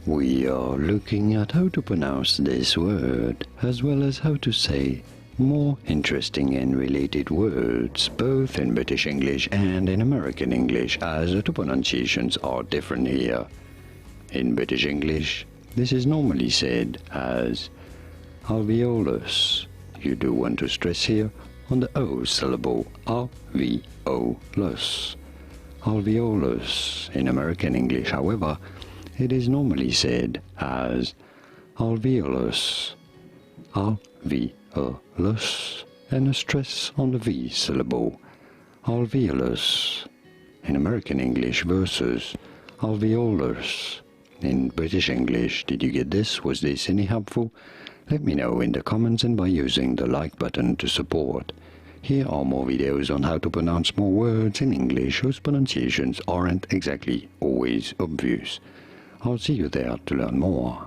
We are looking at how to pronounce this word, as well as how to say more interesting and related words, both in British English and in American English, as the pronunciations are different here. In British English, this is normally said as alveolus. You do want to stress here on the O syllable, alveolus. Alveolus. In American English, however, it is normally said as alveolus, alveolus, and a stress on the V syllable, alveolus, in American English versus alveolus. In British English, did you get this? Was this any helpful? Let me know in the comments and by using the like button to support. Here are more videos on how to pronounce more words in English whose pronunciations aren't exactly always obvious. I'll see you there to learn more.